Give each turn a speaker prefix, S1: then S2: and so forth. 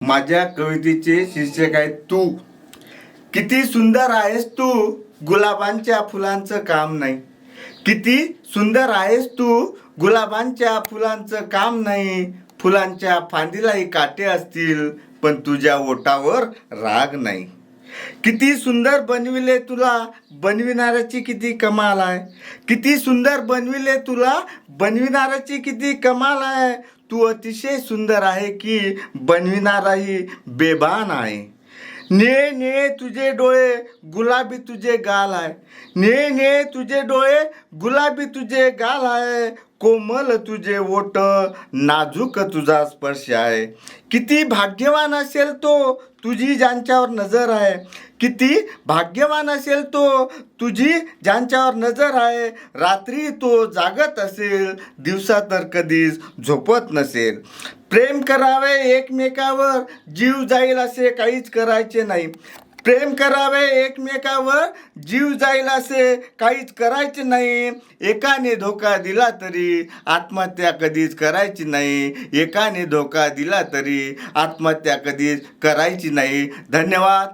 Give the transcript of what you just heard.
S1: माझ्या कवितेचे शीर्षक आहे तू. किती सुंदर आहेस तू, गुलाबांच्या फुलांचं काम नाही. किती सुंदर आहेस तू, गुलाबांच्या फुलांचं काम नाही. फुलांच्या फांदीलाही काटे असतील, पण तुझ्या ओठावर राग नाही. किती सुंदर बनविले तुला, बनविणाऱ्याची किती कमाल आहे. किती सुंदर बनविले तुला, बनविणाऱ्याची किती कमाल आहे. तू अतिशय सुंदर आहे की बनविणाराही बेभान आहे. निळे निळे तुझे डोळे, गुलाबी तुझे गाल आहे. निळे निळे तुझे डोळे, गुलाबी तुझे गाल आहे. कोमल तुझे ओठ, नाजूक तुझा स्पर्श आहे. किती भाग्यवान असेल तो, तुझी ज्यांच्यावर नजर आहे. किती भाग्यवान असेल तो, तुझी ज्यांच्यावर नजर आहे. रात्री तो जागत असेल, दिवसा तर कधीच झोपत नसेल. प्रेम करावे एकमेकावर, जीव जाईल असे काहीच करायचे नाही. प्रेम करावे एकमेकावर, जीव जाईल असे काहीच करायचे नाही. एकाने धोका दिला तरी आत्महत्या कधीच करायची नाही. एकाने धोका दिला तरी आत्महत्या कधीच करायची नाही. धन्यवाद.